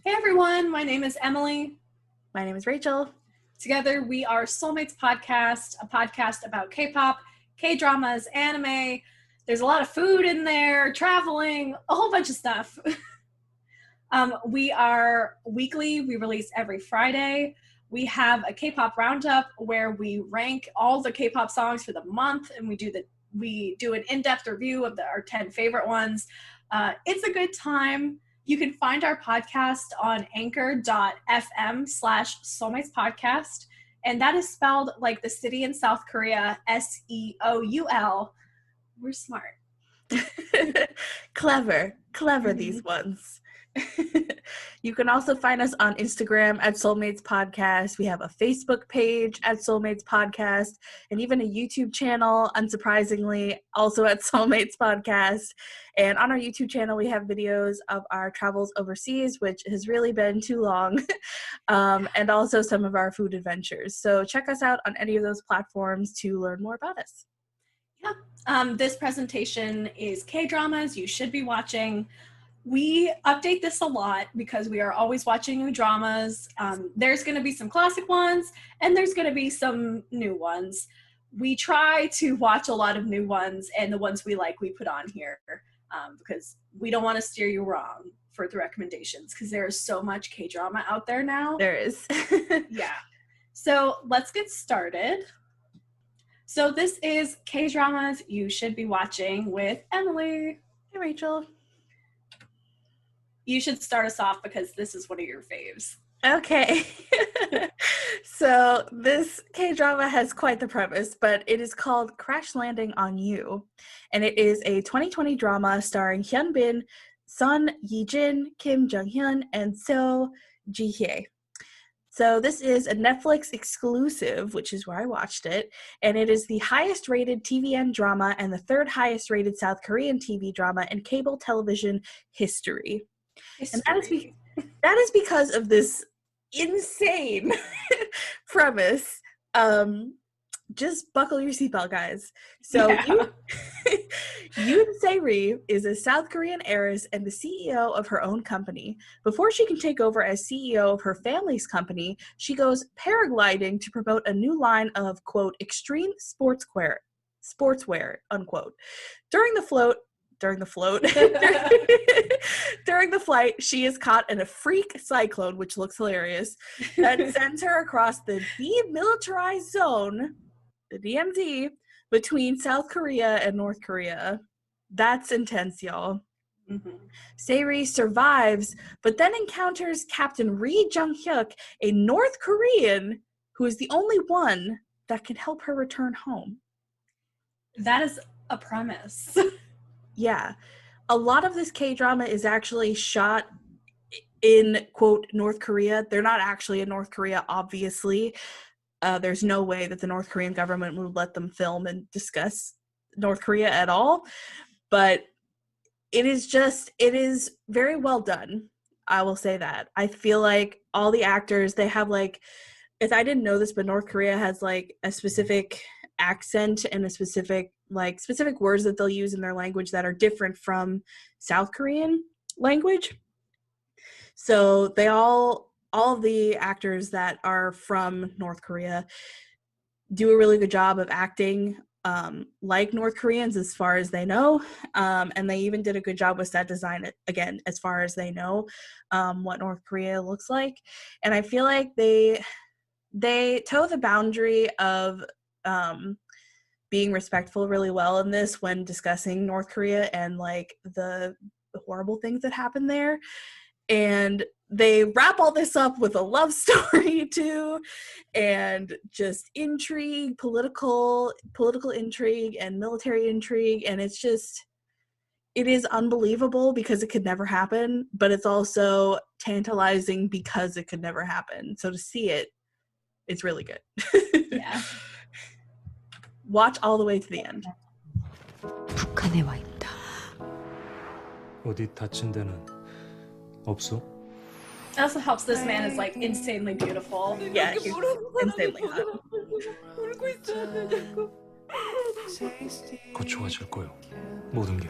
Hey everyone, my name is Emily. My name is Rachel. Together we are Seoulmates Podcast, a podcast about K-pop, K-dramas, anime. There's a lot of food in there, traveling, a whole bunch of stuff. We are weekly. We release every Friday. We have a K-pop roundup where we rank all the K-pop songs for the month, and we do an in-depth review of our 10 favorite ones. It's a good time. You can find our podcast on anchor.fm/Seoulmates Podcast, and that is spelled like the city in South Korea, Seoul. We're smart. Clever these ones. You can also find us on Instagram at Seoulmates Podcast. We have a Facebook page at Seoulmates Podcast, and even a YouTube channel, unsurprisingly, also at Seoulmates Podcast. And on our YouTube channel, we have videos of our travels overseas, which has really been too long, and also some of our food adventures. So check us out on any of those platforms to learn more about us. Yeah. This presentation is K-dramas you should be watching. We update this a lot because we are always watching new dramas. There's going to be some classic ones, and there's going to be some new ones. We try to watch a lot of new ones, and the ones we like we put on here because we don't want to steer you wrong for the recommendations because there is so much K-drama out there now. There is. Yeah. So let's get started. So this is K-dramas you should be watching with Emily. Hey, Rachel. You should start us off because this is one of your faves. Okay. So this K-drama has quite the premise, but it is called Crash Landing on You. And it is a 2020 drama starring Hyunbin, Son Ye-jin, Kim Jung-hyun, and Seo Ji-hye. So this is a Netflix exclusive, which is where I watched it, and it is the highest rated TVN drama and the third highest rated South Korean TV drama in cable television history. And that is because of this insane premise. Just buckle your seatbelt, guys. So Yoon Se-ri is a South Korean heiress and the CEO of her own company. Before she can take over as CEO of her family's company, she goes paragliding to promote a new line of, quote, extreme sportswear, unquote. During the flight, she is caught in a freak cyclone, which looks hilarious, that sends her across the demilitarized zone, the DMZ, between South Korea and North Korea. That's intense, y'all. Mm-hmm. Se-ri survives, but then encounters Captain Ri Jung-hyuk, a North Korean who is the only one that can help her return home. That is a premise. Yeah. A lot of this K-drama is actually shot in, quote, North Korea. They're not actually in North Korea, obviously. There's no way that the North Korean government would let them film and discuss North Korea at all. But it is very well done. I will say that. I feel like all the actors, they have like, if I didn't know this, but North Korea has like a specific accent and a specific words that they'll use in their language that are different from South Korean language. So they all of the actors that are from North Korea do a really good job of acting like North Koreans as far as they know. And they even did a good job with set design, again, as far as they know what North Korea looks like. And I feel like they toe the boundary of being respectful really well in this when discussing North Korea and like the horrible things that happen there. And they wrap all this up with a love story too, and just intrigue, political intrigue and military intrigue. And it is unbelievable because it could never happen, but it's also tantalizing because it could never happen. So to see it, it's really good. Yeah. Watch all the way to the end. 북한에 와 있다. 어디 다친 데는 없어? It also helps this man is like insanely beautiful. Yeah, he's insanely hot. 곧 좋아질 거요. 모든 게.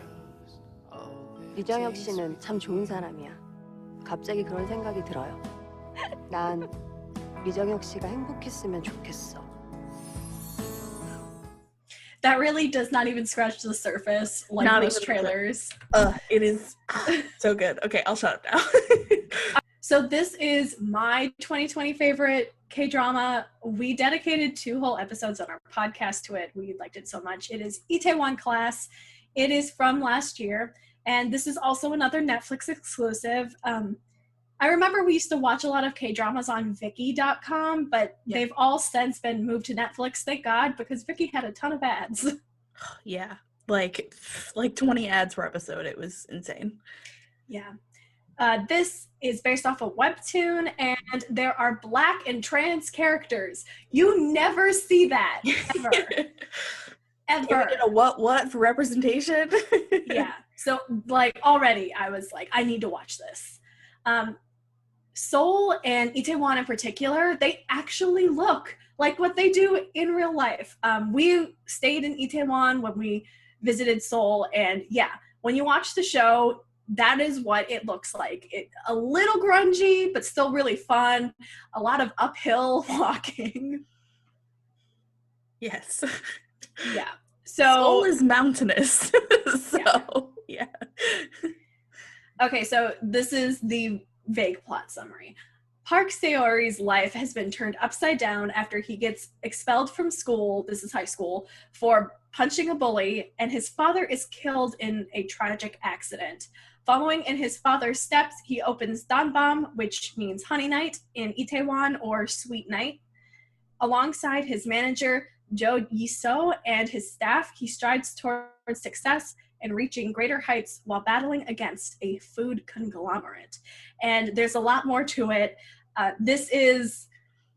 유정혁 씨는 참 좋은 사람이야. 갑자기 그런 생각이 들어요. 난 이정혁 씨가 행복했으면 좋겠어. That really does not even scratch the surface like Not most even trailers. It is so good. Okay, I'll shut up now. So this is my 2020 favorite K-drama. We dedicated 2 whole episodes on our podcast to it. We liked it so much. It is Itaewon Class. It is from last year. And this is also another Netflix exclusive. I remember we used to watch a lot of K-dramas on Viki.com, but they've all since been moved to Netflix, thank God, because Viki had a ton of ads. Yeah, like 20 ads per episode. It was insane. Yeah. This is based off a webtoon, and there are Black and trans characters. You never see that, ever. Ever. In a what for representation? Yeah. So, like, already I was like, I need to watch this. Seoul and Itaewon in particular, they actually look like what they do in real life. We stayed in Itaewon when we visited Seoul, and yeah, when you watch the show, that is what it looks like. A little grungy, but still really fun. A lot of uphill walking. Yes. Yeah. So Seoul is mountainous. So, yeah. Okay, so this is the vague plot summary. Park Seori's life has been turned upside down after he gets expelled from school, this is high school, for punching a bully, and his father is killed in a tragic accident. Following in his father's steps, he opens Danbam, which means honey night, in Itaewon, or sweet night. Alongside his manager, Jo Yiso, and his staff, he strives towards success and reaching greater heights while battling against a food conglomerate. And there's a lot more to it. This is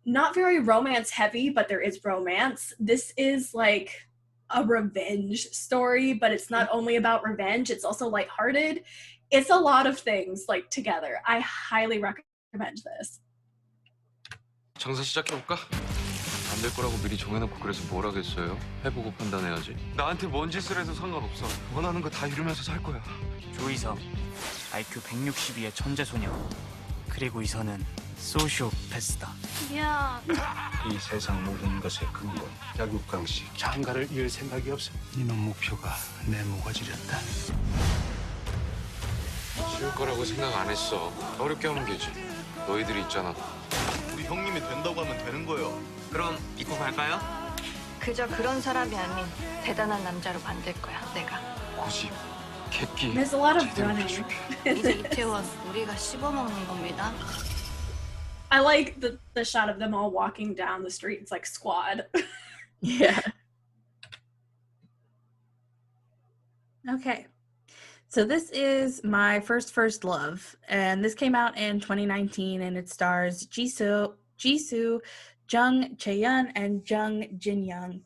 not very romance heavy, but there is romance. This is like a revenge story, but it's not only about revenge, it's also lighthearted. It's a lot of things like together. I highly recommend this. 장사 시작해볼까? 안 될 거라고 미리 정해놓고 그래서 뭘 하겠어요? 해보고 판단해야지. 나한테 뭔 짓을 해도 상관없어. 원하는 거 다 이루면서 살 거야. 조이성, IQ 162의 천재소녀. 그리고 이선은 소시오패스다. 야. 이 세상 모든 것의 근본, 약육강식. 장가를 이을 생각이 없어. 이놈 목표가 내 모가지렸다. 쉬울 거라고 생각 안 했어. 어렵게 하면 되지. 너희들이 있잖아. 우리 형님이 된다고 하면 되는 거예요. 그럼 믿고 갈까요? 그저 그런 사람이 아닌 대단한 남자로 만들 거야, 내가. 고집, 객기. There's a lot of 제대로 running. 해줄게. 이제 이태원 우리가 씹어먹는 겁니다. I like the shot of them all walking down the street. It's like squad. Yeah. Okay. So this is my first love, and this came out in 2019, and it stars Jisoo, Jung Chaeyeon, and Jung Jinyoung,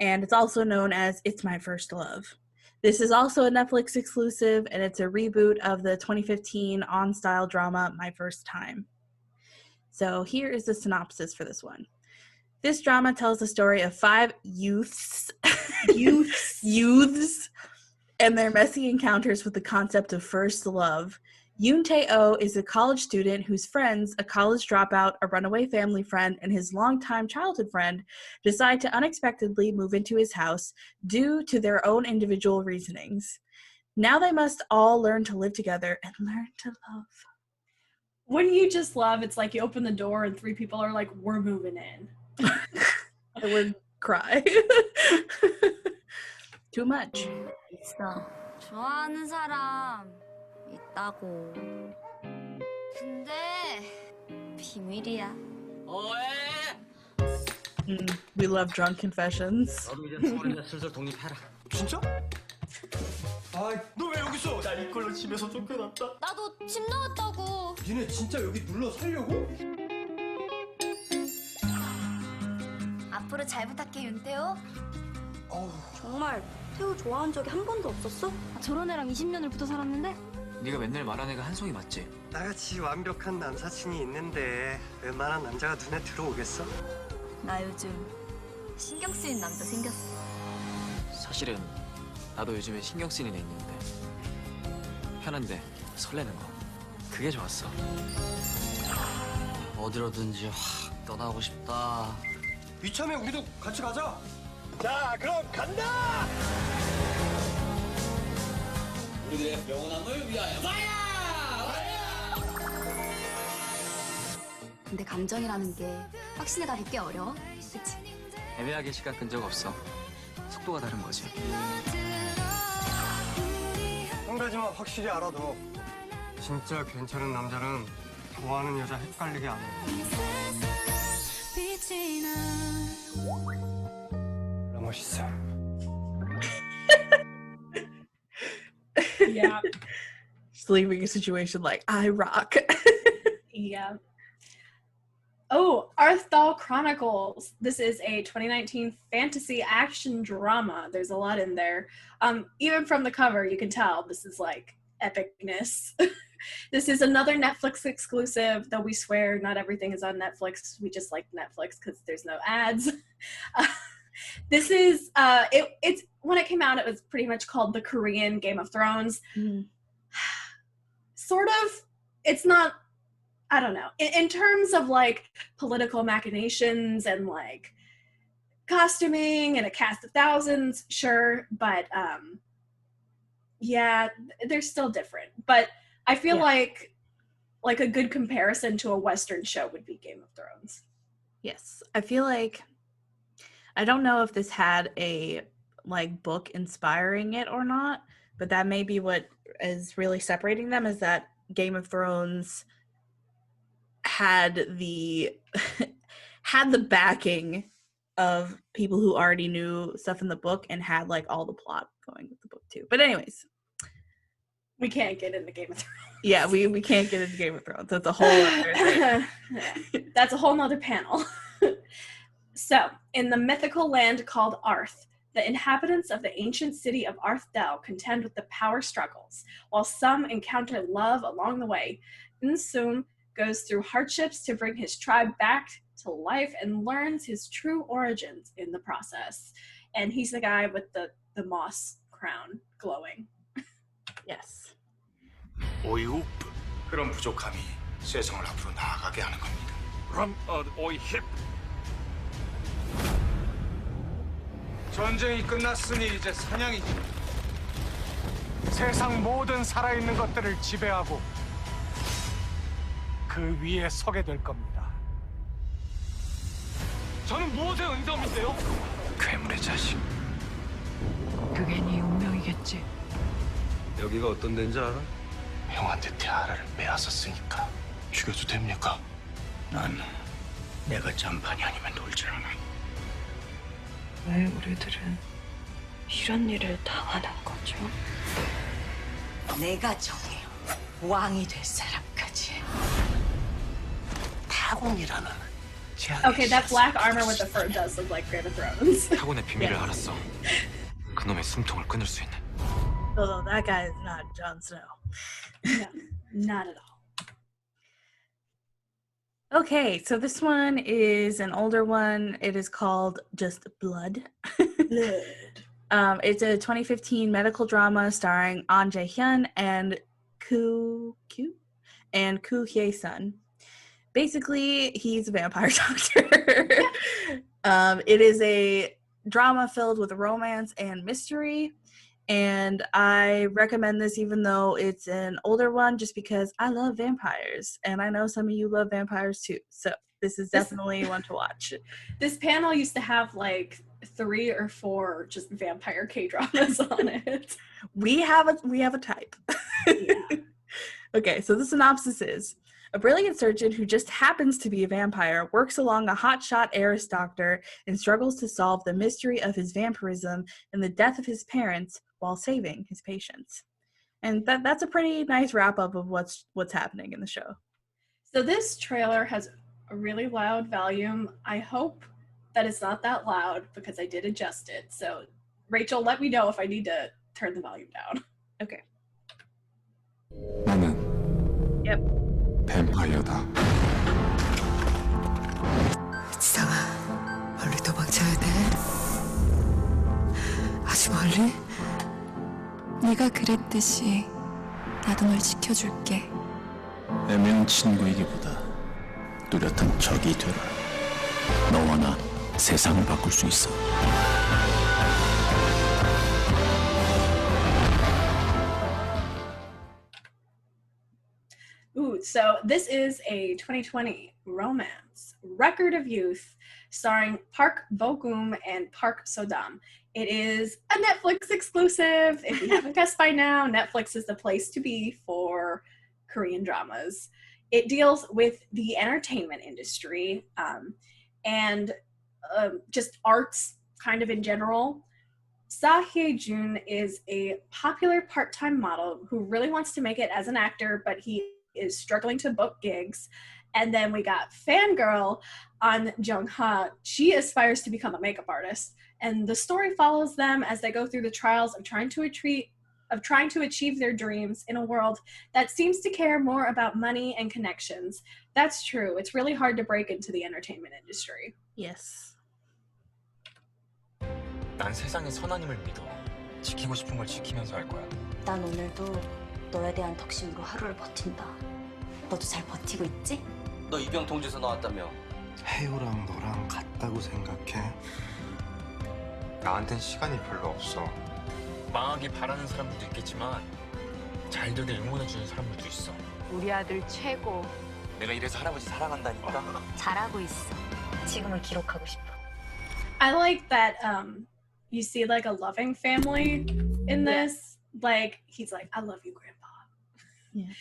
and it's also known as It's My First Love. This is also a Netflix exclusive, and it's a reboot of the 2015 on-style drama My First Time. So here is the synopsis for this one. This drama tells the story of 5 youths, and their messy encounters with the concept of first love. Yoon Tae-oh is a college student whose friends, a college dropout, a runaway family friend, and his longtime childhood friend, decide to unexpectedly move into his house due to their own individual reasonings. Now they must all learn to live together and learn to love. When you just love, it's like you open the door and 3 people are like, we're moving in. I would cry. Too much. 있어. 좋아하는 사람 있다고. 근데 비밀이야. We love drunk confessions. 너도 이제 서울이나 슬슬 독립해라. 진짜? 아, 너 왜 여기 있어? 나 이걸로 집에서 쫓겨났다. 나도 집 나왔다고. 니네 진짜 여기 눌러 살려고? 앞으로 잘 부탁해, 윤태호. 어우. 정말 태호 좋아한 적이 한 번도 없었어? 저런 애랑 20년을 붙어 살았는데? 네가 맨날 말한 애가 한송이 맞지? 나같이 완벽한 남사친이 있는데 웬만한 남자가 눈에 들어오겠어? 나 요즘 신경 쓰이는 남자 생겼어. 사실은 나도 요즘에 신경 쓰이는 애 있는데 편한데 설레는 거. 그게 좋았어. 어디로든지 확 떠나고 싶다. 이참에 우리도 같이 가자. 자, 그럼 간다. 우리들의 영원함을 위하여 파이어! 근데 감정이라는 게 확신에 가기 꽤 어려워. 그치? 애매하게 시간 끈 적 없어. 속도가 다른 거지. 한 가지만 확실히 알아둬. 진짜 괜찮은 남자는 좋아하는 여자 헷갈리게 안 해. 나 멋있어. Yeah. Just leaving a situation like, I rock. Yeah. Oh, Arthal Chronicles. This is a 2019 fantasy action drama. There's a lot in there. Even from the cover, you can tell this is like epicness. This is another Netflix exclusive, though we swear not everything is on Netflix. We just like Netflix because there's no ads. This is, it's when it came out, it was pretty much called the Korean Game of Thrones. Mm. Sort of, it's not, I don't know. In terms of like political machinations and like costuming and a cast of thousands, sure, but yeah, they're still different. But I feel like a good comparison to a Western show would be Game of Thrones. Yes, I feel like, I don't know if this had a like book inspiring it or not, but that may be what is really separating them, is that Game of Thrones had the had the backing of people who already knew stuff in the book and had like all the plot going with the book too. But anyways, we can't get into Game of Thrones. Yeah, we can't get into Game of Thrones. That's a whole other thing. That's a whole nother panel. So, in the mythical land called Arth, the inhabitants of the ancient city of Arthdal contend with the power struggles, while some encounter love along the way. Insum goes through hardships to bring his tribe back to life and learns his true origins in the process. And he's the guy with the moss crown glowing. Yes. 오이흡 그런 부족함이 세상을 앞으로 나아가게 하는 겁니다. 그럼 오이힙 전쟁이 끝났으니 이제 사냥이지. 세상 모든 살아있는 것들을 지배하고 그 위에 서게 될 겁니다. 저는 무엇의 은dom인데요? 괴물의 자식. 그게 네 운명이겠지. 여기가 어떤 데인지 알아? 형한테 티아라를 빼앗았으니까 죽여도 됩니까? 난 내가 짬판이 아니면 놀질 않아. 왜 우리들은 이런 일을 당하는 거죠? 내가 정해요. 왕이 될 사람까지. 타공이라는 Okay, that black armor with the fur does look like Game of Thrones. 타곤의 비밀을 알았어. 그놈의 숨통을 끊을 수 있는. Although that guy is not Jon Snow. No, not at all. Okay, so this one is an older one. It is called Just Blood. It's a 2015 medical drama starring Ahn Jae-hyun and Koo Hye-sun. Basically, he's a vampire doctor. It is a drama filled with romance and mystery. And I recommend this even though it's an older one, just because I love vampires. And I know some of you love vampires too. So this is definitely one to watch. This panel used to have like 3 or 4 just vampire K-dramas on it. We have a type. Yeah. Okay, so the synopsis is: a brilliant surgeon who just happens to be a vampire works along a hotshot heiress doctor and struggles to solve the mystery of his vampirism and the death of his parents while saving his patients. And that's a pretty nice wrap-up of what's happening in the show. So this trailer has a really loud volume. I hope that it's not that loud because I did adjust it. So Rachel, let me know if I need to turn the volume down. Okay. 나는 Yep. 뱀파이어다. 지상아, 멀리 도망쳐야 돼. 아주 멀리? 네가 그랬듯이 나도 널 지켜줄게. 애매한 친구이기보다 뚜렷한 적이 되라. 너와 나 세상을 바꿀 수 있어. Ooh, so this is a 2020 romance, Record of Youth, starring Park Bo-gum and Park So-dam. It is a Netflix exclusive. If you haven't guessed by now, Netflix is the place to be for Korean dramas. It deals with the entertainment industry and just arts kind of in general. Seo Hye-jun is a popular part-time model who really wants to make it as an actor, but he is struggling to book gigs. And then we got fangirl An Jung-ha. She aspires to become a makeup artist. And the story follows them as they go through the trials of trying to achieve their dreams in a world that seems to care more about money and connections. That's true. It's really hard to break into the entertainment industry. Yes. 난 세상의 선한 힘을 믿어. 지키고 싶은 걸 지키면서 할 거야. 난 오늘도 너에 대한 덕심으로 하루를 버틴다. 너도 잘 버티고 있지? 너 입영 통지서 나왔다며? 혜우랑 너랑 같다고 생각해? 나한텐 시간이 별로 없어. 망하길 바라는 사람들도 있겠지만 잘 되길 응원해주는 사람들도 있어. 우리 아들 최고. 내가 이래서 할아버지 사랑한다니까. 잘하고 있어. 지금을 기록하고 싶어. I like that you see like a loving family in this. Like he's like, I love you, Grandpa. Yeah.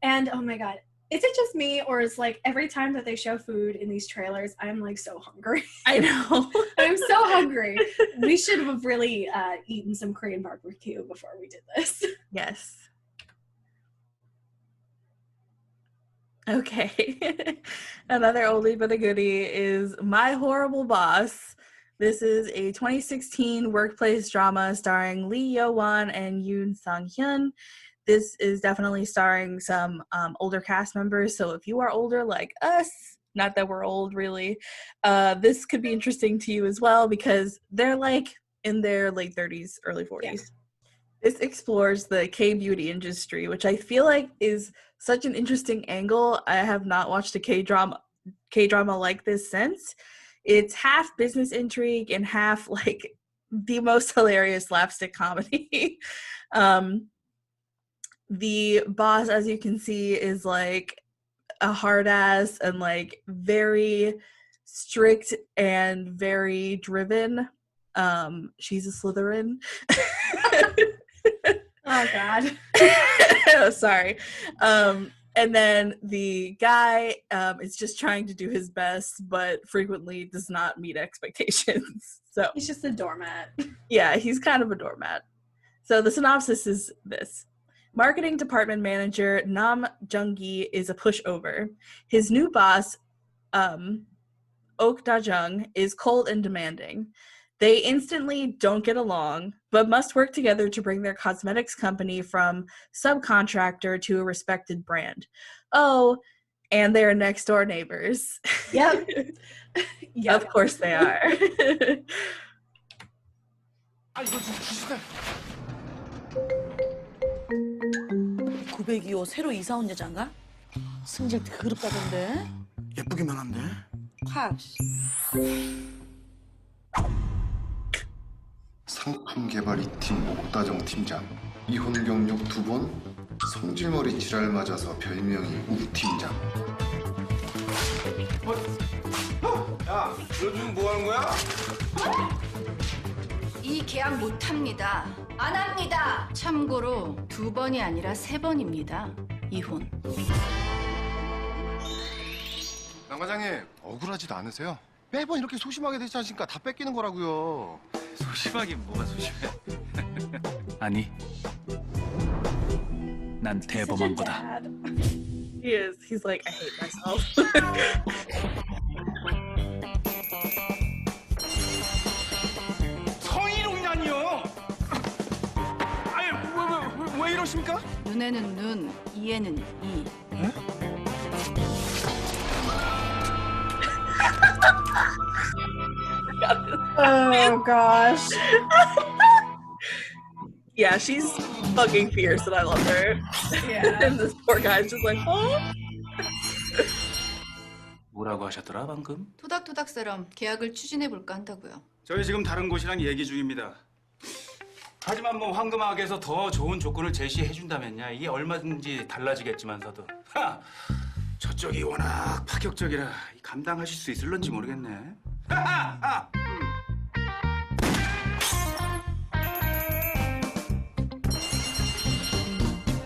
And oh my God, is it just me or is like every time that they show food in these trailers, I'm like so hungry. I know. I'm so hungry. We should have really eaten some Korean barbecue before we did this. Yes. Okay. Another oldie but a goodie is MyHorrible Boss. This is a 2016 workplace drama starring Lee Yo-won and Yoon Sang-hyun. This is definitely starring some older cast members, so if you are older like us, not that we're old really, this could be interesting to you as well because they're like in their late 30s, early 40s. Yeah. This explores the K-beauty industry, which I feel like is such an interesting angle. I have not watched a K-drama like this since. It's half business intrigue and half like the most hilarious slapstick comedy. The boss, as you can see, is like a hard ass and like very strict and very driven. She's a Slytherin. Oh God. Oh, sorry. And then the guy is just trying to do his best, but frequently does not meet expectations. So he's just a doormat. Yeah, he's kind of a doormat. So the synopsis is this. Marketing department manager Nam Jung-gi is a pushover. His new boss, Ok Da-jung, is cold and demanding. They instantly don't get along, but must work together to bring their cosmetics company from subcontractor to a respected brand. Oh, and they're next door neighbors. Yep. Yep. Of course they are. 이거 주시다. 902호 새로 이사 온 여잔가? 승질 더럽다던데. 예쁘기만 한데. 상품 개발 2팀 옥다정 팀장. 이혼 경력 2번. 성질머리 지랄 맞아서 별명이 욱팀장. 야, 요즘 뭐 하는 거야? 이 계약 못 합니다. 안 합니다. 참고로 2번이 아니라 3번입니다. 이혼. 남 과장님, 억울하지도 않으세요? 매번 이렇게 소심하게 되지 않으니까 다 뺏기는 거라고요. 소심하긴 뭐가 소심해? 아니, 난 대범한 거다. He is. He's like, I hate myself. 성희롱이라니요. 아니, 왜 이러십니까? 눈에는 눈, 이에는 이. 에? Oh gosh. Yeah, she's fucking fierce and I love her. Yeah. And this poor guy's just like, oh. 뭐라고 하셨더라 방금? 토닥토닥처럼 계약을 추진해볼까 한다고요. 저희 지금 다른 곳이랑 얘기 중입니다. 하지만 뭐 황금학에서 더 좋은 조건을 제시해준다면야 이게 얼마든지 달라지겠지만서도 저쪽이 워낙 파격적이라 감당하실 수 있을런지 모르겠네.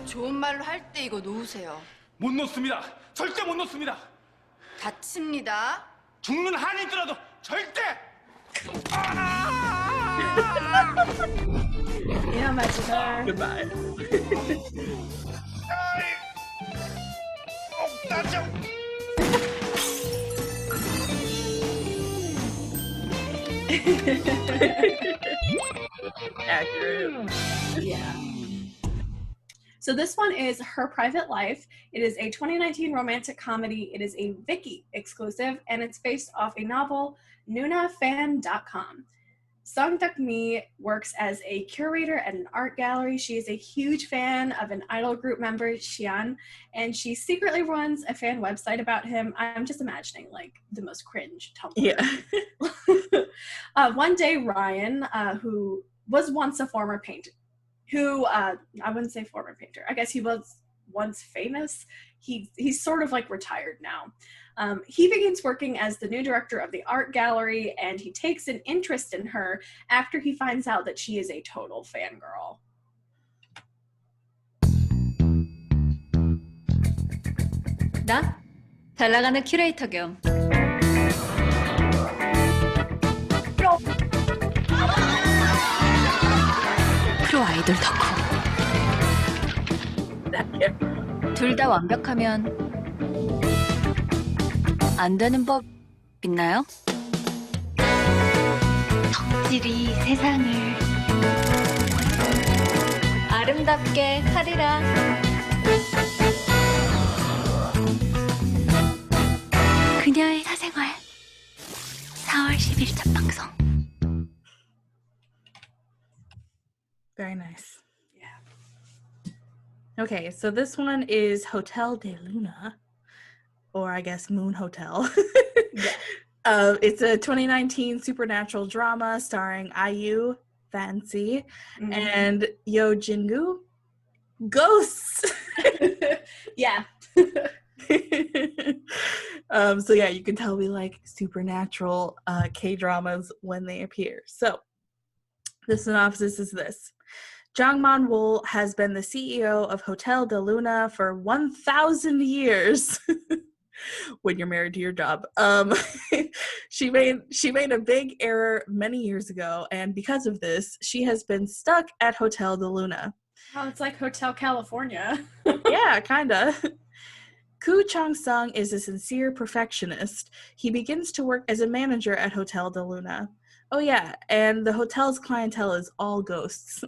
좋은 말로 할 때 이거 놓으세요. 못 놓습니다. 절대 못 놓습니다. 다칩니다. 죽는 한이 있더라도 절대! Yeah, my dear. Goodbye. Accurate. Yeah. So this one is Her Private Life. It is a 2019 romantic comedy. It is a Viki exclusive, and it's based off a novel, NunaFan.com. Song Duk-mi works as a curator at an art gallery. She is a huge fan of an idol group member, Xian, and she secretly runs a fan website about him. I'm just imagining, like, the most cringe Tumblr. Yeah. One day, Ryan, who was once a former painter, I wouldn't say former painter, I guess he was once famous. He's sort of like retired now. He begins working as the new director of the art gallery, and he takes an interest in her after he finds out that she is a total fangirl. 나? 잘 나가는 큐레이터 겸 프로 아이돌 덕후. 둘 다 완벽하면 안 되는 법 있나요? 덕질이 세상을 아름답게 하리라. 그녀의 사생활 4월 10일 첫 방송. Very nice. Okay, so this one is Hotel de Luna, or I guess Moon Hotel. It's a 2019 supernatural drama starring IU, Fancy, and Yo Jingu. Ghosts! Yeah. So yeah, you can tell we like supernatural K-dramas when they appear. So the synopsis is this. Jang Man-wol has been the CEO of Hotel de Luna for 1,000 years. When you're married to your job. She made a big error many years ago, and because of this, she has been stuck at Hotel de Luna. Oh, it's like Hotel California. Yeah, kinda. Koo Chang-sung is a sincere perfectionist. He begins to work as a manager at Hotel de Luna. Oh yeah, and the hotel's clientele is all ghosts.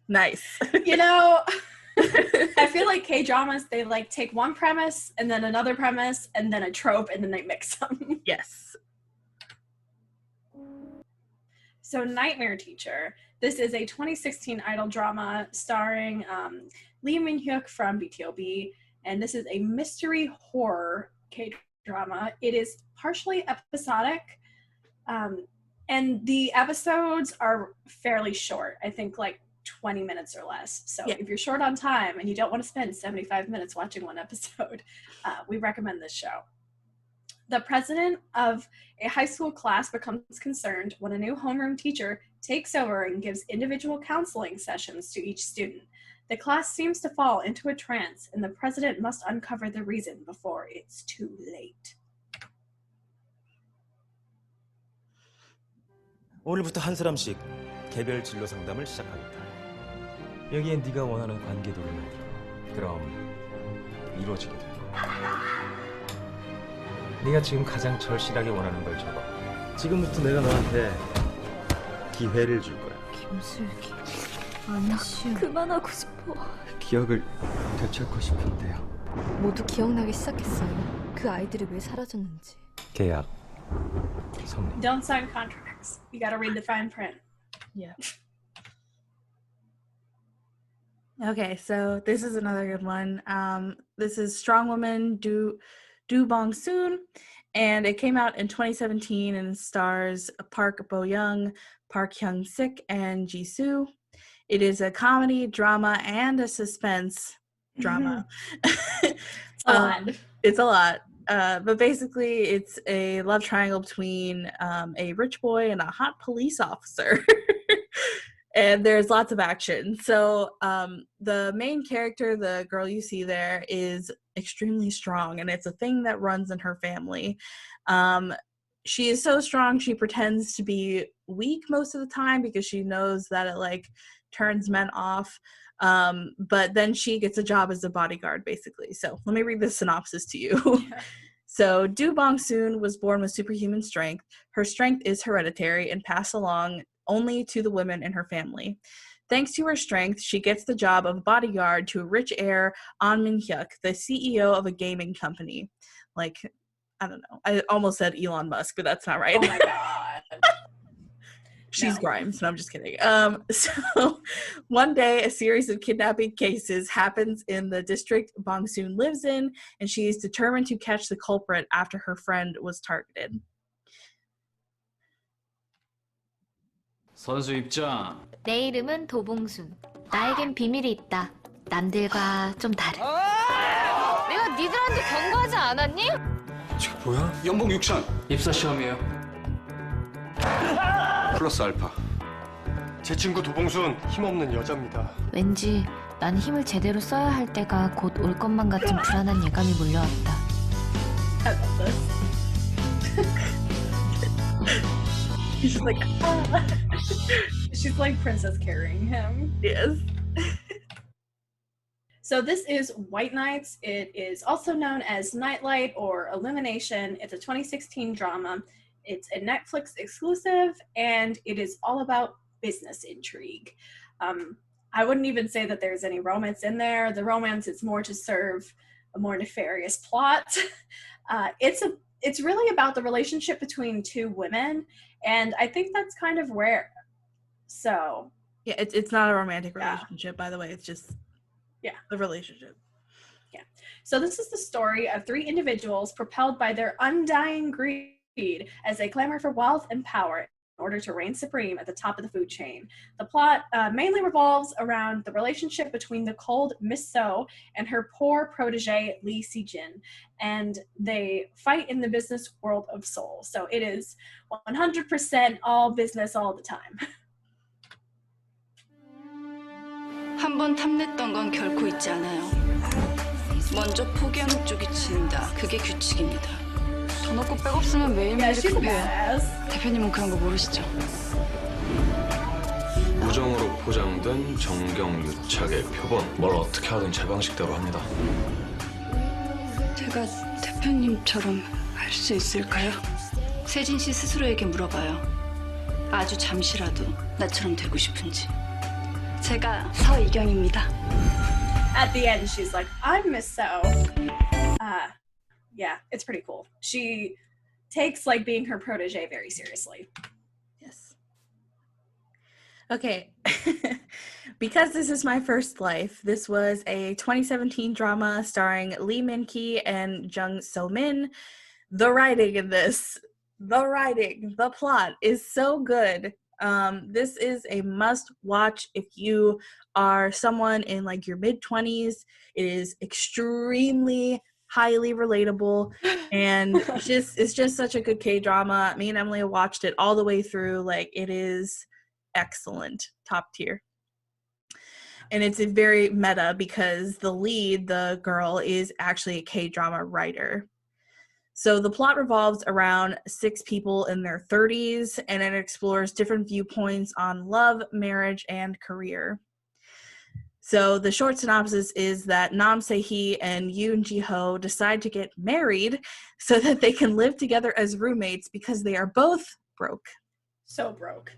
Nice. You know, I feel like K-dramas, they like take one premise and then another premise and then a trope and then they mix them. Yes. So Nightmare Teacher. This is a 2016 idol drama starring Lee Min-hyuk from BTOB, and this is a mystery horror K-drama. It is partially episodic, and the episodes are fairly short. I think like 20 minutes or less. So if you're short on time and you don't want to spend 75 minutes watching one episode, we recommend this show. The president of a high school class becomes concerned when a new homeroom teacher takes over and gives individual counseling sessions to each student. The class seems to fall into a trance, and the president must uncover the reason before it's too late. 오늘부터 한 사람씩 개별 진로 상담을 시작하겠다. 여기엔 네가 원하는 관계도를 만들어. 그럼 이루어지게 될 거야. 네가 지금 가장 절실하게 원하는 걸 적어. 지금부터 내가 너한테 기회를 줄 거야. 김슬기, 안시우. 그만하고 싶어. 기억을 되찾고 싶은데요. 모두 기억나기 시작했어요. 그 아이들이 왜 사라졌는지. 계약 성립. Don't sign contracts. You gotta read the fine print. Yeah. Okay, so this is another good one. This is Strong Woman Do Bong Soon, and it came out in 2017 and stars Park Bo Young, Park Hyung Sik, and Jisoo. It is a comedy, drama, and a suspense drama. It's a lot. It's a lot. But basically, it's a love triangle between a rich boy and a hot police officer. And there's lots of action. So the main character, the girl you see there, is extremely strong, and it's a thing that runs in her family. She is so strong, she pretends to be weak most of the time because she knows that it like turns men off. But then she gets a job as a bodyguard, basically. So let me read the synopsis to you. Yeah. So Do Bong Soon was born with superhuman strength. Her strength is hereditary and passed along only to the women in her family. Thanks to her strength, she gets the job of bodyguard to a rich heir, An Min-hyuk, the CEO of a gaming company. Like, I don't know. I almost said Elon Musk, but that's not right. Oh my god. She's No. Grimes. No, I'm just kidding. So one day, a series of kidnapping cases happens in the district Bong Soon lives in, and she is determined to catch the culprit after her friend was targeted. 선수 입장. 내 이름은 도봉순. 나에겐 비밀이 있다. 남들과 좀 다른. 내가 니들한테 경고하지 않았니? 지금 뭐야? 연봉 6천. 입사 시험이에요. 플러스 알파. 제 친구 도봉순 힘없는 여자입니다. 왠지 난 힘을 제대로 써야 할 때가 곧 올 것만 같은 불안한 예감이 몰려왔다. I love this. She's like, ah. She's like princess carrying him. Yes. So this is White Nights. It is also known as Nightlight or Illumination. It's a 2016 drama. It's a Netflix exclusive, and it is all about business intrigue. I wouldn't even say that there's any romance in there. The romance is more to serve a more nefarious plot. It's really about the relationship between two women, and I think that's kind of rare. So yeah, it's not a romantic relationship, by the way. It's just the relationship. Yeah. So this is the story of three individuals propelled by their undying greed as they clamor for wealth and power in order to reign supreme at the top of the food chain. The plot mainly revolves around the relationship between the cold Miss So and her poor protege Lee Si-jin, and they fight in the business world of Seoul. So it is 100% all business all the time. 한 번 탐냈던 건 결코 잊지 않아요. 먼저 포기하는 쪽이 진다. 그게 규칙입니다. 돈 없고 백 없으면 매일매일 급해요. 대표님은 그런 거 모르시죠? 우정으로 포장된 정경유착의 표본. 뭘 어떻게 하든 제 방식대로 합니다. 제가 대표님처럼 할 수 있을까요? 세진 씨 스스로에게 물어봐요. 아주 잠시라도 나처럼 되고 싶은지. 제가 서이경입니다. At the end, she's like, I'm Miss So. Yeah, it's pretty cool. She takes like being her protege very seriously. Yes. Okay. Because this is my first life, this was a 2017 drama starring Lee Min-ki and Jung So-min. The writing in this, the plot is so good. This is a must watch if you are someone in like your mid-20s. It is extremely highly relatable, and it's just such a good K-drama. Me and Emily watched it all the way through. Like, it is excellent, top tier. And it's a very meta because the lead, the girl, is actually a K-drama writer. So the plot revolves around 6 people in their 30s, and it explores different viewpoints on love, marriage, and career. So the short synopsis is that Nam Se-hee and Yoon Ji-ho decide to get married so that they can live together as roommates because they are both broke. So broke.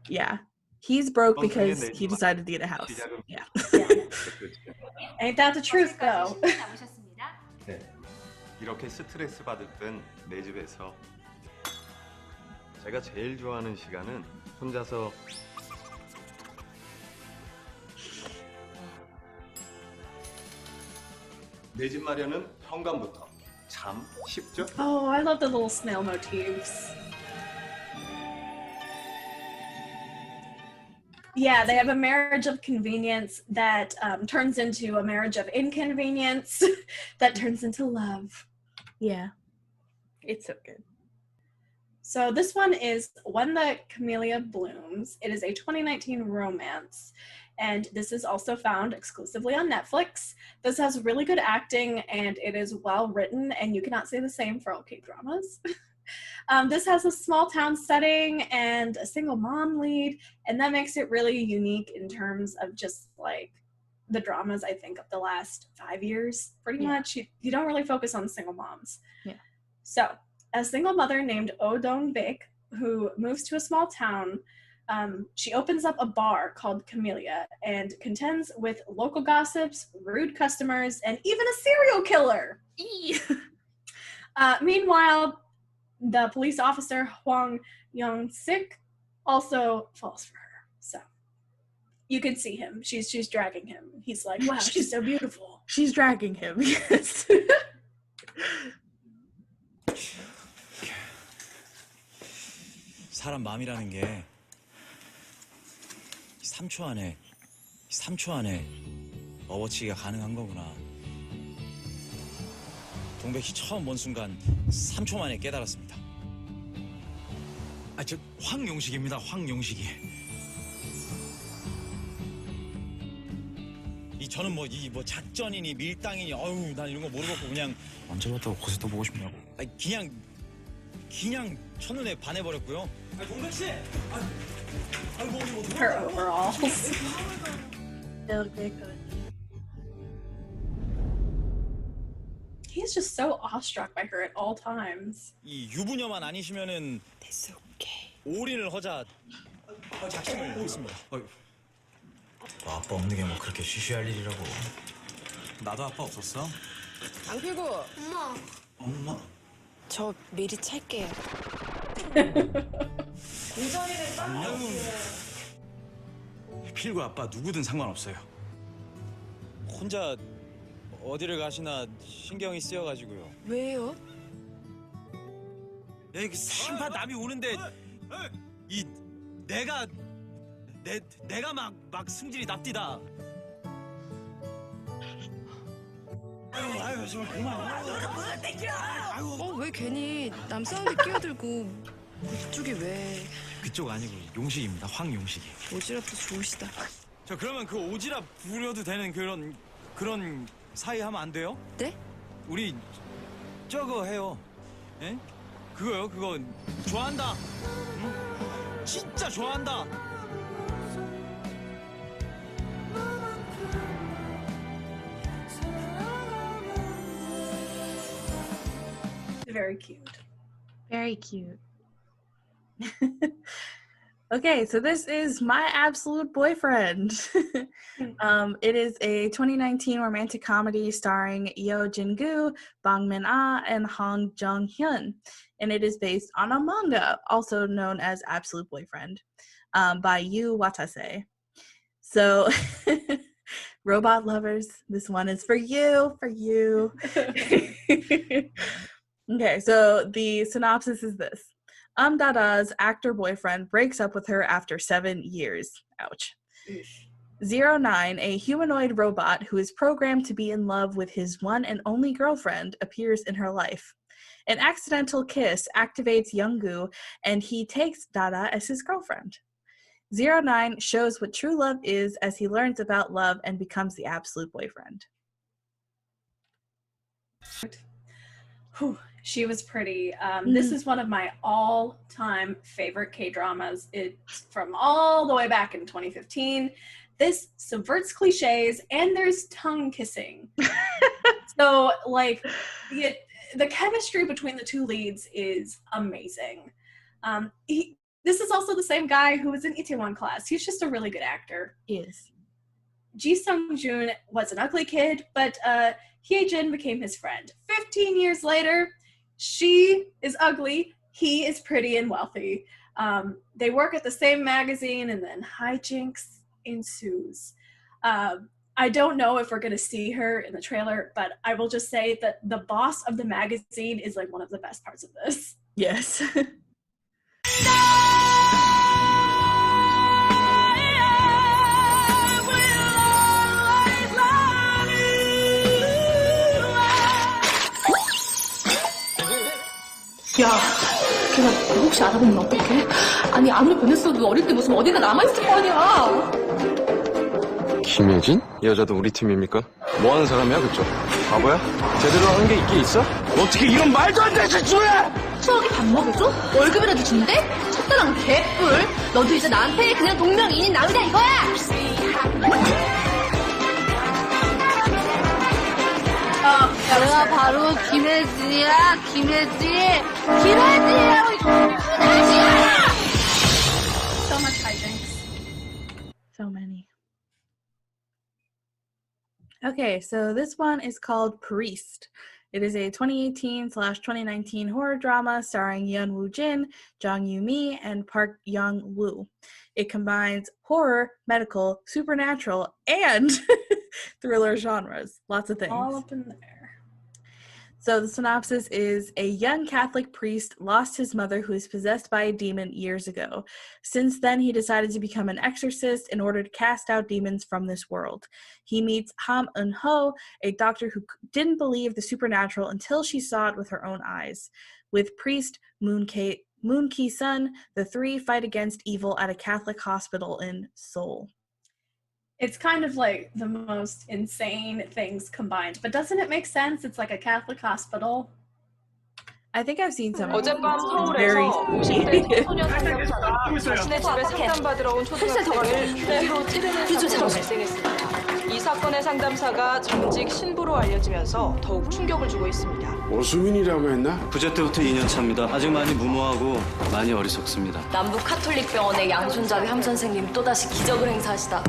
Yeah. He's broke because he decided to get a house. Yeah. Ain't that the truth, though? 네. 이렇게 스트레스 받을 땐 내 집에서 제가 제일 좋아하는 시간은 혼자서 내 집 마련은 현관부터. 참 쉽죠? Oh, I love the little snail motifs. Yeah, they have a marriage of convenience that turns into a marriage of inconvenience that turns into love. Yeah. It's so good. So this one is When the Camellia Blooms. It is a 2019 romance, and this is also found exclusively on Netflix. This has really good acting, and it is well written, and you cannot say the same for all K-dramas. This has a small town setting and a single mom lead, and that makes it really unique in terms of just like the dramas, I think, of the last 5 years, pretty much. You don't really focus on single moms. Yeah. So, a single mother named Oh Dong-baek, who moves to a small town, she opens up a bar called Camellia and contends with local gossips, rude customers, and even a serial killer. Meanwhile, the police officer Hwang Young-sik also falls for her. So you can see him. She's dragging him. He's like, wow, she's so beautiful. She's dragging him. Yes. 사람 마음이라는 게 3초 안에 업어치기가 가능한 거구나. 동백 씨 처음 본 순간 3초 만에 깨달았습니다. 저 황용식입니다. 황용식이. 저는 뭐 작전이니 밀당이니 난 이런 거 모르겠고 그냥 언제 봤다고 거기서 또 보고 싶냐고. 그냥 첫눈에 반해버렸고요. 동백 씨. Her overalls. He's just so awestruck by her at all times. 이 유부녀만 아니시면은 됐어, 오케이. 올인을 하자 작심을 했습니다. 아빠 없는 게 뭐 그렇게 쉬쉬할 일이라고. 나도 아빠 없었어? 앙필구. 엄마. 저 미리 찰게요. 필구 아빠 누구든 상관없어요. 혼자 어디를 가시나 신경이 쓰여가지고요. 왜요? 여기 생파 남이 오는데 내가 막 승질이 납디다. 아유 정말 그만. 왜 괜히 남사람들 끼어들고 그쪽이 왜? 그쪽 아니고 용식입니다. 황용식이. 오지랖도 좋으시다. 저 그러면 그 오지랖 부려도 되는 그런 사이 하면 안 돼요? 네? 우리 저거 해요. 예? 그거 좋아한다. 응? 진짜 좋아한다. Very cute. Very cute. Okay, so this is My Absolute Boyfriend. It is a 2019 romantic comedy starring Yeo Jin-gu, Bang Min-ah, and Hong Jung-hyun. And it is based on a manga, also known as Absolute Boyfriend, by Yu Watase. So, robot lovers, this one is for you, Okay, so the synopsis is this. Dada's actor boyfriend breaks up with her after 7 years. Ouch. 09, a humanoid robot who is programmed to be in love with his one and only girlfriend, appears in her life. An accidental kiss activates Young-gu, and he takes Dada as his girlfriend. 09 shows what true love is as he learns about love and becomes the absolute boyfriend. Whew, she was pretty. This is one of my all-time favorite K-dramas. It's from all the way back in 2015. This subverts cliches, and there's tongue kissing. So, like, the chemistry between the two leads is amazing. This is also the same guy who was in Itaewon Class. He's just a really good actor. He is. Ji Sung-joon was an ugly kid, but Hye-jin became his friend. 15 years later, she is ugly, he is pretty and wealthy. They work at the same magazine, and then hijinks ensues. I don't know if we're going to see her in the trailer, but I will just say that the boss of the magazine is like one of the best parts of this. Yes. 야, 걔가 혹시 알아보면 어떡해? 아니 아무리 변했어도 어릴 때 무슨 어디가 남아있을 거 아니야. 김혜진? 이 여자도 우리 팀입니까? 뭐 하는 사람이야 그쪽? 바보야? 제대로 한 게 있긴 있어? 어떻게 이런 말도 안 되는 짓을! 추억이 밥 먹여줘? 월급이라도 준대? 첫사랑 개뿔. 너도 이제 나한테 그냥 동명이인 남이다 이거야. 내가 바로 김혜진이야. 김혜진이라고 다시야. So much hijinks. So many. Okay, so this one is called Priest. It is a 2018/2019 horror drama starring Yeon Woo-jin, Jung Yoo-mi, and Park Young-woo. It combines horror, medical, supernatural, and thriller genres. Lots of things. All up in there. So the synopsis is a young Catholic priest lost his mother who is possessed by a demon years ago. Since then, he decided to become an exorcist in order to cast out demons from this world. He meets Ham Eun-ho, a doctor who didn't believe the supernatural until she saw it with her own eyes. With priest Moon Ki-sun, the three fight against evil at a Catholic hospital in Seoul. It's kind of like the most insane things combined, but doesn't it make sense? It's like a Catholic hospital. I think I've seen some. 어젯밤 서울에서 50대 청소년 상담사가 자신의 집에 상담받으러 온 초등학생을 흉기로 찌르는 사고가 발생했습니다. 이 사건의 상담사가 전직 신부로 알려지면서 더욱 충격을 주고 있습니다. 오수민이라고 했나? 부재 때부터 2년 차입니다. 아직 많이 무모하고 많이 어리석습니다. 남부 카톨릭병원의 양손잡이 함 선생님 또다시 기적을 행사하시다.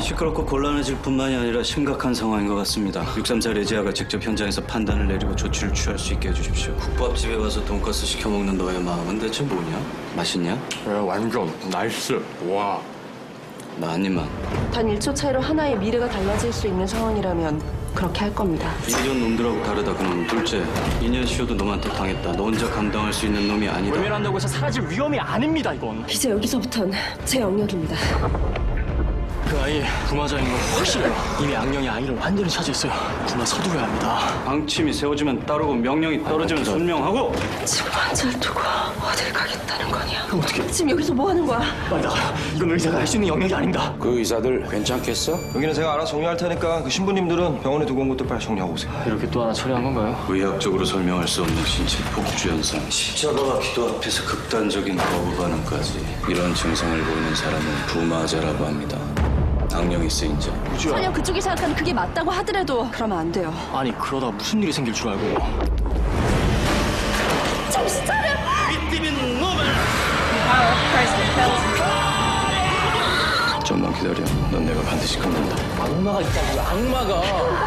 시끄럽고 곤란해질 뿐만이 아니라 심각한 상황인 것 같습니다. 634 레지아가 직접 현장에서 판단을 내리고 조치를 취할 수 있게 해주십시오. 국밥집에 와서 돈가스 시켜 먹는 너의 마음은 대체 뭐냐? 맛있냐? 완전 나이스. 와. 나 한 입만. 단 1초 차이로 하나의 미래가 달라질 수 있는 상황이라면 그렇게 할 겁니다. 이전 놈들하고 다르다. 그놈 둘째, 2년 쉬어도 놈한테 당했다. 너 혼자 감당할 수 있는 놈이 아니다. 외면한다고 해서 사라질 위험이 아닙니다, 이건. 이제 여기서부턴 제 영역입니다. 그 아이 부마자인 건 확실해요. 이미 악령이 아이를 완전히 차지했어요. 부마 서두르야 합니다. 방침이 세워지면 따르고 명령이 떨어지면 순명하고. 지금 환자를 두고 어딜 가겠다는 거냐? 그럼 어떻게? 지금 여기서 뭐 하는 거야? 빨리 나가. 이건 의사가 할 수 있는 영역이 아닙니다. 그 의사들 괜찮겠어? 여기는 제가 알아서 정리할 테니까 그 신부님들은 병원에 두고 온 것들 빨리 정리하고 오세요. 이렇게 또 하나 처리한 건가요? 의학적으로 설명할 수 없는 신체 폭주 현상, 십자가와 기도 앞에서 극단적인 거부 반응까지. 이런 증상을 보이는 사람은 부마자라고 합니다. 악령이 쓰인 자. 설령 그쪽이 생각하는 그게 맞다고 하더라도 그러면 안 돼요. 아니 그러다 무슨 일이 생길 줄 알고. 정신 차려! 윗집인 놈을! 좀만 기다려. 넌 내가 반드시 끝낸다. 악마가 있다고요, 악마가.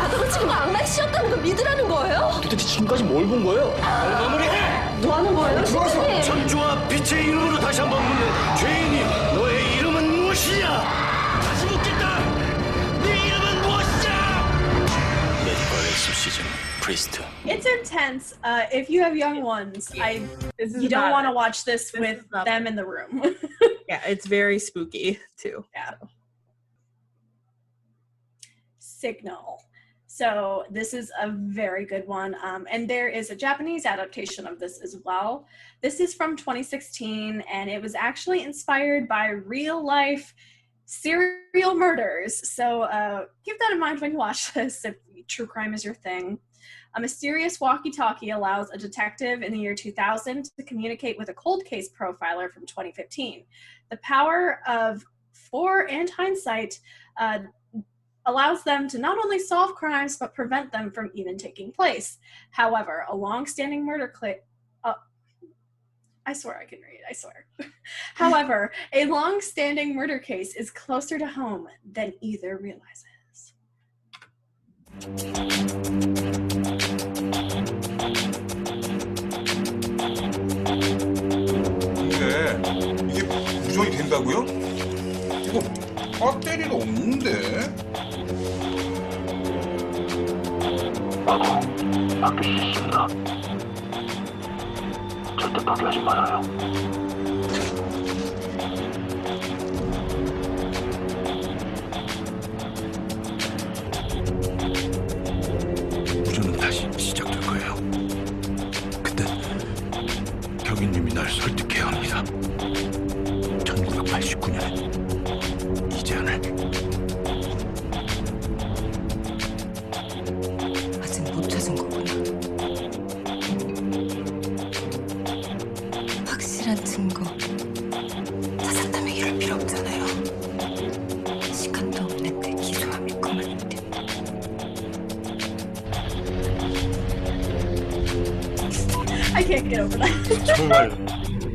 나도 지금 악마의 씨였다는 걸 믿으라는 거예요? 도대체 지금까지 뭘 본 거예요? 마무리해! 뭐 하는 거예요, 선생님? 천주와 빛의 이름으로 다시 한번 묻는 죄인이 너의 이름은 무엇이냐? 다시 묻겠다! 네 이름은 무엇이냐? 메디컬 엑소시즘 프리스트. It's intense. If you have young ones, you don't want to watch this with them in the room. Yeah, it's very spooky too. Yeah. Signal. So this is a very good one. And there is a Japanese adaptation of this as well. This is from 2016, and it was actually inspired by real life serial murders. So keep that in mind when you watch this, if true crime is your thing. A mysterious walkie-talkie allows a detective in the year 2000 to communicate with a cold case profiler from 2015. The power of fore and hindsight allows them to not only solve crimes, but prevent them from even taking place. However, a long-standing murder I swear I can read, I swear. However, a long-standing murder case is closer to home than either realizes. 이게 부정이 된다고요? 이거 리가 없는데. 바뀔 수 있습니다. 절대 포기하지 말아요. 우주는 다시 시작될 거예요. 그때 경위님이 날 설득해야 합니다. 1989년에 이 제안을. 아직 못 찾은 거구나. 확실한 증거 찾았다면 이럴 필요 없잖아요. 시간도 없는데 기소함이 그만인데. I can't get over that. 정말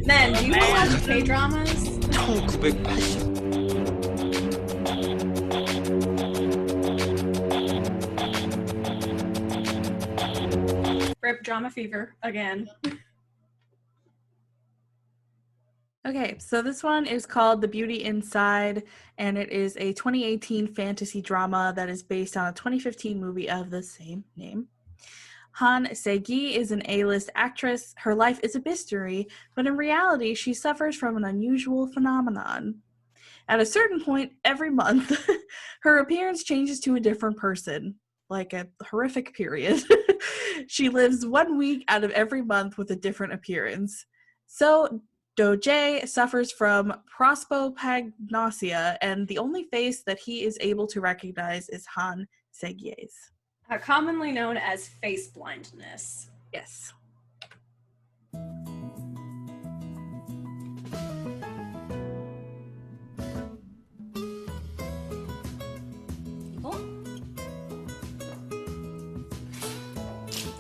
Man, do you watch K-dramas? 1980. Rip drama fever again. Okay, so this one is called The Beauty Inside, and it is a 2018 fantasy drama that is based on a 2015 movie of the same name. Han Se-gi is an A-list actress. Her life is a mystery, but in reality, she suffers from an unusual phenomenon. At a certain point every month, her appearance changes to a different person, like a horrific period. She lives 1 week out of every month with a different appearance. So, Do-jae suffers from prosopagnosia, and the only face that he is able to recognize is Han Se-gi's. Commonly known as face blindness. Yes.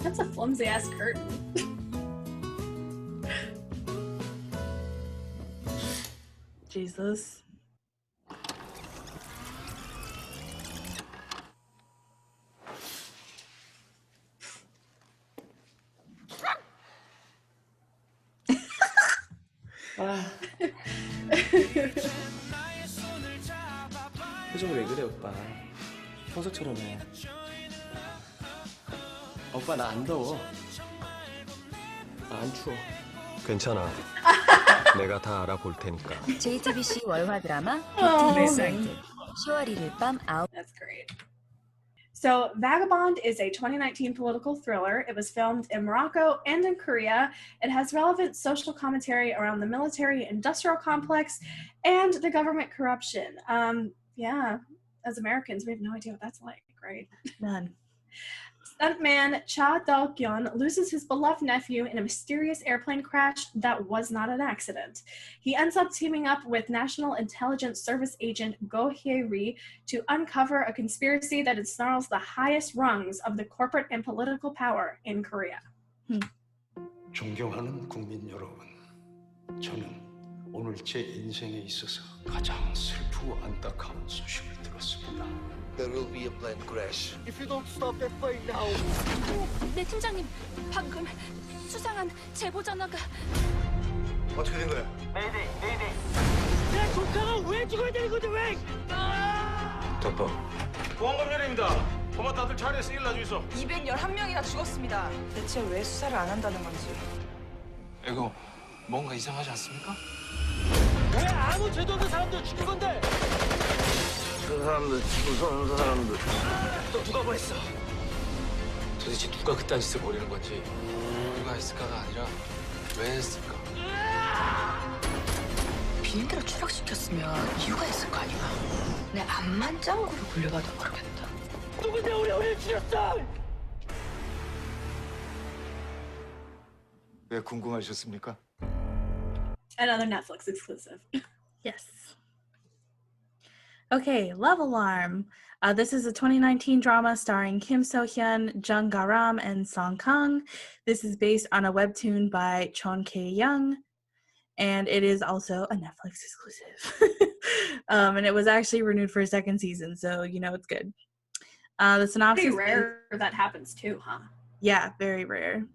That's a flimsy ass curtain. Jesus. 표정 왜 그래 오빠? 평소처럼 해. 오빠 나 안 더워. 나 안 추워. 괜찮아. 내가 다 알아볼 테니까. JTBC 월화 드라마 Oh. 뷰티 인사이드 10월 1일 밤 9. That's great. So, Vagabond is a 2019 political thriller. It was filmed in Morocco and in Korea. It has relevant social commentary around the military-industrial complex and the government corruption. Yeah, as Americans, we have no idea what that's like, right? None. Stuntman Cha Do-kyun loses his beloved nephew in a mysterious airplane crash that was not an accident. He ends up teaming up with National Intelligence Service agent Go Hye-ri to uncover a conspiracy that ensnarls the highest rungs of the corporate and political power in Korea. 존경하는 국민 여러분, 저는 오늘 제 인생에 있어서 가장 슬프고 안타까운 소식을 들었습니다. There will be a plane crash. If you don't stop that plane now. 네 팀장님, 방금 수상한 제보 전화가. 어떻게 된 거야? 메이데이. 내 조카가 왜 죽어야 되는 건데 왜? 덮어. 보안검열입니다. 고마 다들 자리에서 일어나주 있어. 211명이나 죽었습니다. 대체 왜 수사를 안 한다는 건지. 이거 뭔가 이상하지 않습니까? 왜 아무 죄도 없는 사람들 죽인 건데? 그 사람들, 무서운 사람들. 또 누가 뭐 했어? 도대체 누가 그딴 짓을 벌이는 건지 누가 했을까가 아니라 왜 했을까? 비행기를 추락시켰으면 이유가 있을 거 아니야. 내 암만 짱구로 불려봐도 모르겠다. 누군데 우리 죽였어? 왜 궁금하셨습니까? Another Netflix exclusive. Yes. Okay, Love Alarm. This is a 2019 drama starring Kim So-hyun, Jung Ga-ram, and Song Kang. This is based on a webtoon by Chon K-young, and it is also a Netflix exclusive. And it was actually renewed for a second season, so you know it's good. The synopsis Pretty rare that happens too, huh? Yeah, very rare.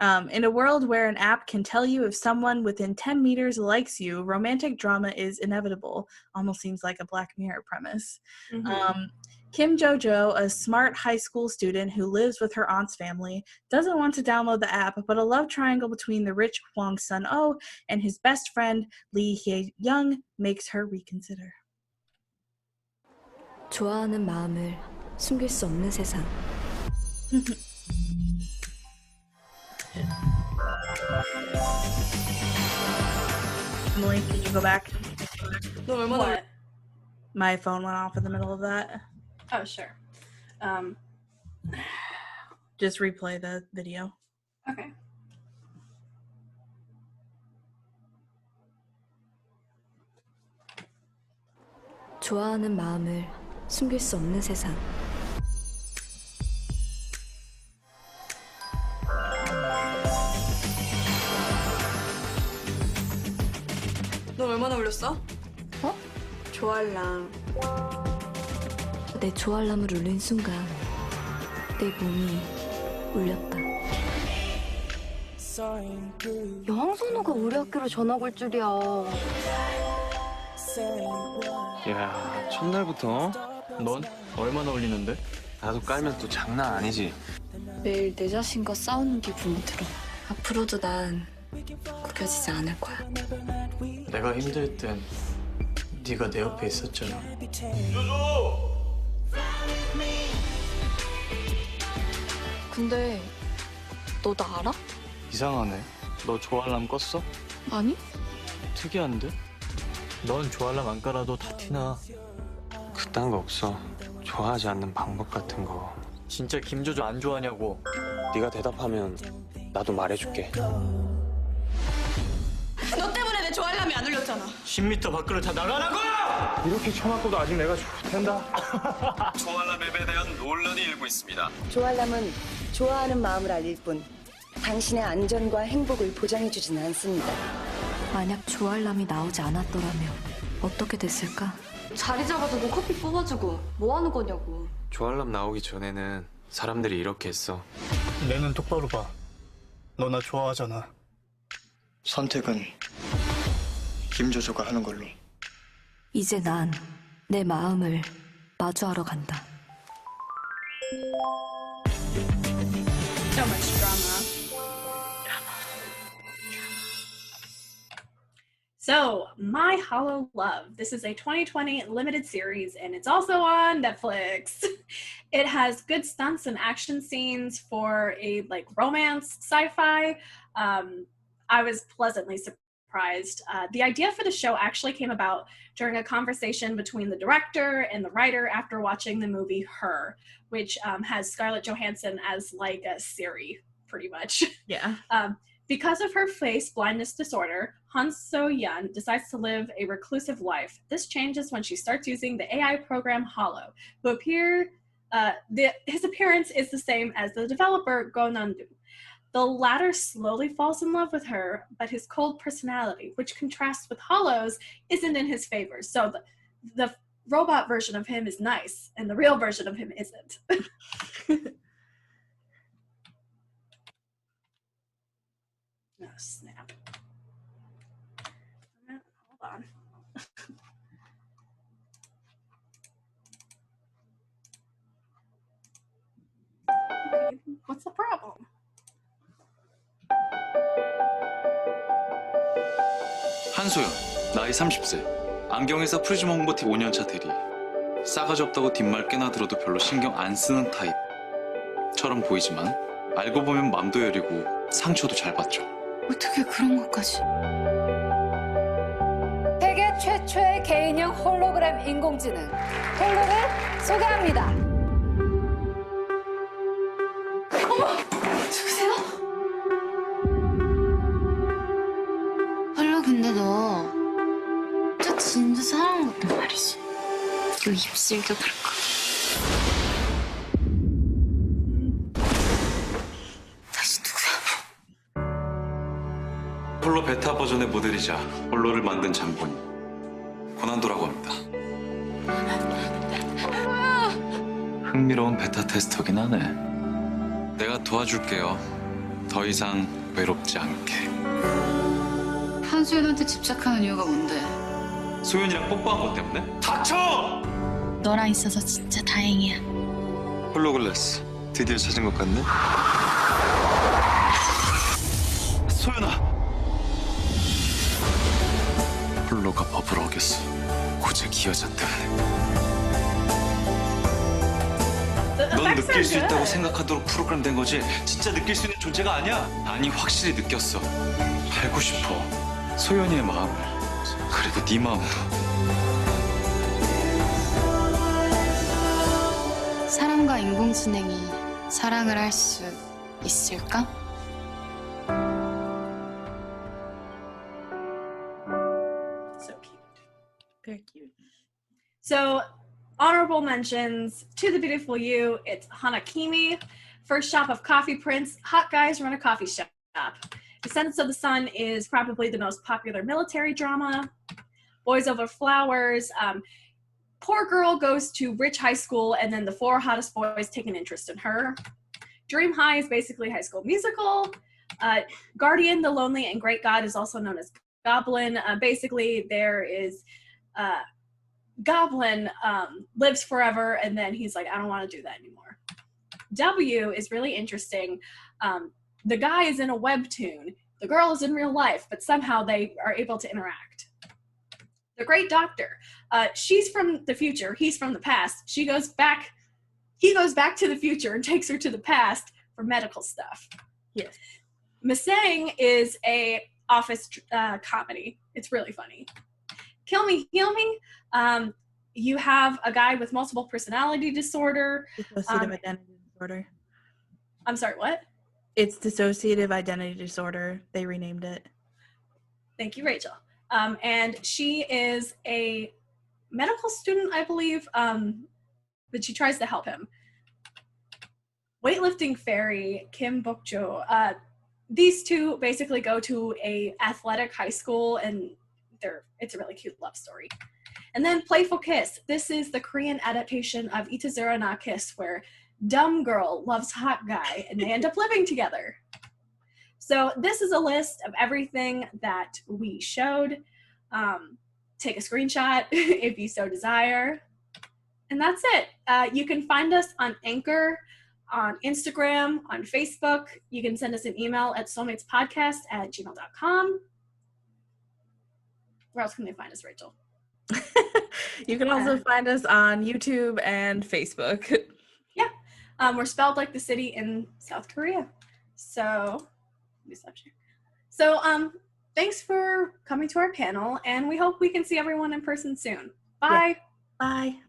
In a world where an app can tell you if someone within 10 meters likes you, romantic drama is inevitable. Almost seems like a Black Mirror premise. Kim Jojo, a smart high school student who lives with her aunt's family, doesn't want to download the app, but a love triangle between the rich Hwang Sun-oh and his best friend Lee Hye-young makes her reconsider. 좋아하는 마음을 숨길 수 없는 세상. Emily, can you go back? What? My phone went off in the middle of that. Oh, sure. Just replay the video. Okay. 좋아하는 마음을 숨길 수 없는 세상. 너 얼마나 울렸어? 어? 좋아할랑. 내 좋아알람을 울린 순간 내 몸이 울렸다. 여왕선우가 우리 학교로 전학 올 줄이야. 야, 첫날부터? 넌 얼마나 울리는데? 나도 깔면 또 장난 아니지. 매일 내 자신과 싸우는 기분이 들어. 앞으로도 난 구겨지지 않을 거야. 내가 힘들 땐 네가 내 옆에 있었잖아. 근데 너 나 알아? 이상하네. 너 좋아알람 껐어? 아니? 특이한데? 넌 좋아알람 안 깔아도 다 티나. 그딴 거 없어. 좋아하지 않는 방법 같은 거. 진짜 김조조 안 좋아하냐고. 네가 대답하면 나도 말해줄게. 너 때문에 내 좋아할람이 안 울렸잖아. 10m 밖으로 다 나가라고! 이렇게 쳐맞고도 아직 내가 좋댄다. 좋아알람 앱에 대한 논란이 일고 있습니다. 좋아알람은 좋아하는 마음을 알릴 뿐 당신의 안전과 행복을 보장해주지는 않습니다. 만약 좋아알람이 나오지 않았더라면 어떻게 됐을까? 자리 잡아주고 커피 뽑아주고 뭐 하는 거냐고. 좋아알람 나오기 전에는 사람들이 이렇게 했어. 내 눈 똑바로 봐. 너 나 좋아하잖아. 선택은 김조조가 하는 걸로. 이제 난 내 마음을 마주하러 간다. So much drama. So, MyHorrible Love. This is a 2020 limited series, and it's also on Netflix. It has good stunts and action scenes for a romance sci-fi. I was pleasantly surprised. The idea for the show actually came about during a conversation between the director and the writer after watching the movie Her, which has Scarlett Johansson as like a Siri, pretty much. Yeah. Because of her face blindness disorder, Han So-yeon decides to live a reclusive life. This changes when she starts using the AI program Holo, who his appearance is the same as the developer Go Nandu. The latter slowly falls in love with her, but his cold personality, which contrasts with Holo's, isn't in his favor. So the robot version of him is nice, and the real version of him isn't. Oh, snap. Hold on. Okay, what's the problem? 한소연, 나이 30세. 안경회사 프리즘 홍보팀 5년차 대리. 싸가지 없다고 뒷말 꽤나 들어도 별로 신경 안 쓰는 타입처럼 보이지만 알고 보면 맘도 여리고 상처도 잘 받죠. 어떻게 그런 것까지. 세계 최초의 개인형 홀로그램 인공지능 홀로를 소개합니다. 어머! 누구세요? 홀로 근데 너 저 진짜 사랑한 것도 말이지. 그 입술도 그렇고. 다시 누구야? 홀로 베타 버전의 모델이자 홀로를 만든 장본인 고난도라고 합니다. 흥미로운 베타 테스터긴 하네. 내가 도와줄게요. 더 이상 외롭지 않게. 한소연한테 집착하는 이유가 뭔데? 소연이랑 뽀뽀한 것 때문에? 닥쳐! 너랑 있어서 진짜 다행이야. 홀로글라스 드디어 찾은 것 같네. 소연아! 홀로가 법을 어겼어. 고작 이 여자 때문에. 넌 느낄 수 있다고 생각하도록 프로그램 된 거지 진짜 느낄 수 있는 존재가 아니야. 아니 확실히 느꼈어. 알고 싶어. 소연이의 마음을. 그리고 네 마음도. 사람과 인공지능이 사랑을 할 수 있을까? So cute. Very cute. So, honorable mentions to the beautiful you. It's Hanakimi, first shop of coffee prints. Hot guys run a coffee shop. Descendants of the Sun is probably the most popular military drama. Boys Over Flowers. Poor girl goes to rich high school, and then the 4 hottest boys take an interest in her. Dream High is basically High School Musical. Guardian, the Lonely and Great God is also known as Goblin. Basically, there is Goblin lives forever, and then he's like, I don't want to do that anymore. W is really interesting. The guy is in a webtoon. The girl is in real life, but somehow they are able to interact. The Great Doctor. She's from the future. He's from the past. He goes back to the future and takes her to the past for medical stuff. Yes. Misang is a office comedy. It's really funny. Kill Me, Heal Me. You have a guy with multiple personality disorder. Dissociative identity disorder. I'm sorry, what? It's dissociative identity disorder. They renamed it. Thank you, Rachel. And she is a medical student, I believe, but she tries to help him. Weightlifting Fairy, Kim Bokjo. These two basically go to a athletic high school, and it's a really cute love story. And then Playful Kiss. This is the Korean adaptation of Itazura na Kiss, where dumb girl loves hot guy, and they end up living together. So this is a list of everything that we showed. Take a screenshot if you so desire. And that's it. You can find us on Anchor, on Instagram, on Facebook. You can send us an email at soulmatespodcast@gmail.com. Where else can they find us, Rachel? You can also find us on YouTube and Facebook. Yeah. We're spelled like the city in South Korea. So, thanks for coming to our panel, and we hope we can see everyone in person soon. Bye. Yeah. Bye.